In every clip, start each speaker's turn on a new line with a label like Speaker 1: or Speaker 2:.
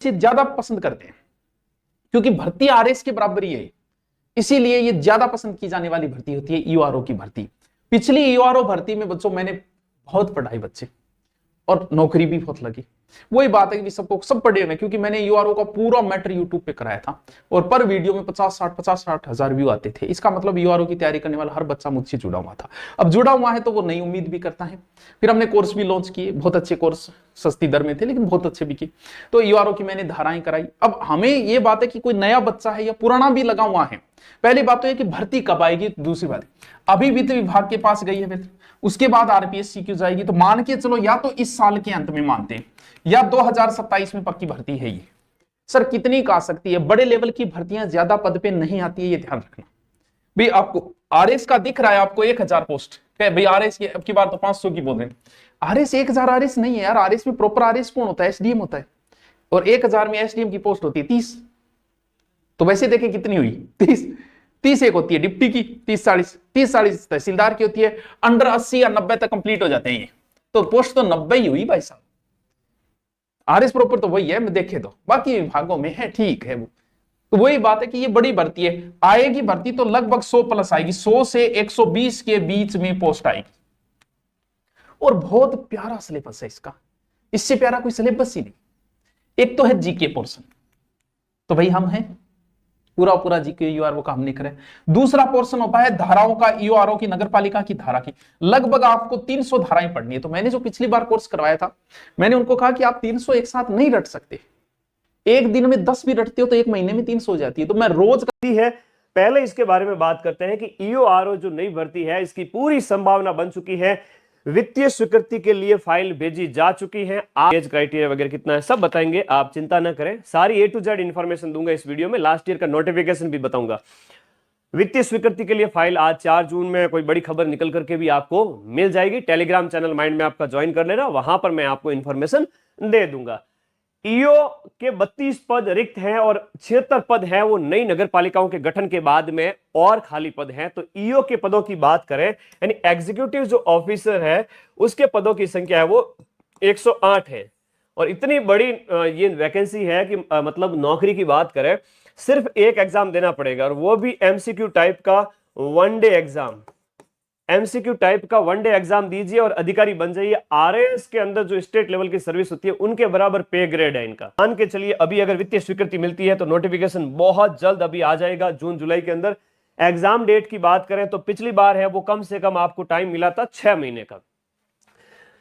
Speaker 1: बच्चे ज्यादा पसंद करते हैं, क्योंकि भर्ती आरएस के बराबर ही है, इसीलिए ये ज्यादा पसंद की जाने वाली भर्ती होती है यूआरओ की भर्ती। पिछली यूआरओ भर्ती में बच्चों मैंने बहुत पढ़ाई बच्चे, और नौकरी भी बहुत लगी। वही बात है कि सबको सब पढ़े हुए, क्योंकि मैंने यूआरओ का पूरा मैटर यूट्यूब पे कराया था, और पर वीडियो में 50-60 हजार व्यू आते थे। इसका मतलब यूआरओ की तैयारी करने वाला हर बच्चा मुझसे जुड़ा हुआ था। अब जुड़ा हुआ है तो वो नई उम्मीद भी करता है। फिर हमने कोर्स भी लॉन्च किए, बहुत अच्छे कोर्स, सस्ती दर में थे लेकिन बहुत अच्छे भी किए। तो यूआरओ की मैंने धाराएं कराई। अब हमें ये बात है कि कोई नया बच्चा है या पुराना भी लगा हुआ है, पहली बात तो है कि भर्ती कब आएगी, दूसरी बात अभी वित्त विभाग के पास गई है, उसके बाद आरपीएससी क्यों जाएगी, तो मान के चलो या तो इस साल के अंत में मानते हैं या 2027 में पक्की भर्ती है ये। सर कितनी का आ सकती है, बड़े लेवल की भर्तियां ज्यादा पद पे नहीं आती है, ये ध्यान रखना। भाई आपको आरएस का दिख रहा है, आपको 1000 पोस्ट, भाई आरएस की अब की बार तो 500 की बोल रहे हैं। आरएस 1000 आरएस नहीं है यार, आरएस में प्रॉपर आरएस कौन होता है, एसडीएम होता है, और 1000 में एसडीएम की पोस्ट होती है 30। तो वैसे देखें कितनी हुई, 30 एक होती है डिप्टी की, 30-40 तहसीलदार की होती है, अंडर 80 या 90 तक कंप्लीट हो जाते हैं ये, तो पोस्ट तो 90 ही हुई भाई साहब। आरएस प्रॉपर तो वही है, मैं देखे तो बाकी विभागों में है, ठीक है वो। तो वही बात है कि ये बड़ी भर्ती है, आएगी भर्ती तो लगभग 100 प्लस आएगी, 100 से 120 के बीच में पोस्ट आएगी, और बहुत प्यारा सिलेबस है इसका, इससे प्यारा कोई सिलेबस ही नहीं। एक तो है जीके पोर्शन, तो भाई हम हैं पूरा पूरा जीके यूआरओ का हम नहीं करें। दूसरा पोर्शन होता है धाराओं का, यूआरओ की, नगरपालिका की धारा की, लगभग आपको 300 धाराएं पढ़नी है। तो मैंने जो पिछली बार कोर्स करवाया था, मैंने उनको कहा कि आप 300 एक साथ नहीं रट सकते, एक दिन में 10 भी रटते हो तो एक महीने में 300 हो जाती है, तो मैं रोज
Speaker 2: है। पहले इसके बारे में बात करते हैं कि ईओआरओ जो नई भर्ती है, इसकी पूरी संभावना बन चुकी है, वित्तीय स्वीकृति के लिए फाइल भेजी जा चुकी है। एज क्राइटेरिया वगैरह कितना है सब बताएंगे, आप चिंता न करें, सारी A to Z इंफॉर्मेशन दूंगा इस वीडियो में। लास्ट ईयर का नोटिफिकेशन भी बताऊंगा। वित्तीय स्वीकृति के लिए फाइल आज 4 जून में कोई बड़ी खबर निकल करके भी आपको मिल जाएगी। टेलीग्राम चैनल माइंड में आपका ज्वाइन कर लेना, वहां पर मैं आपको इंफॉर्मेशन दे दूंगा। ईओ के 32 पद रिक्त हैं और 76 पद हैं वो नई नगर पालिकाओं के गठन के बाद में और खाली पद हैं। तो ईओ के पदों की बात करें, यानी एग्जीक्यूटिव जो ऑफिसर है उसके पदों की संख्या है वो 108 है, और इतनी बड़ी ये वैकेंसी है कि मतलब नौकरी की बात करें सिर्फ एक एग्जाम देना पड़ेगा, और वो भी एमसीक्यू टाइप का one day exam. MCQ type का वन डे एग्जाम दीजिए और अधिकारी बन जाइए। आरएएस के अंदर जो स्टेट लेवल की सर्विस होती है उनके बराबर पे ग्रेड है इनका। मान के चलिए अभी अगर वित्तीय स्वीकृति मिलती है तो नोटिफिकेशन बहुत जल्द अभी आ जाएगा, जून जुलाई के अंदर। एग्जाम डेट की बात करें तो पिछली बार है वो कम से कम आपको टाइम मिला था 6 महीने का,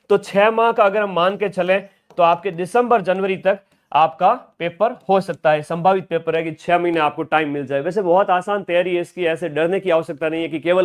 Speaker 2: तो 6 माह का अगर हम मान के चले तो आपके दिसंबर जनवरी तक आपका पेपर हो सकता है। संभावित पेपर है कि 6 महीने आपको टाइम मिल जाए। वैसे बहुत आसान तैयारी है इसकी, ऐसे डरने की आवश्यकता नहीं है कि केवल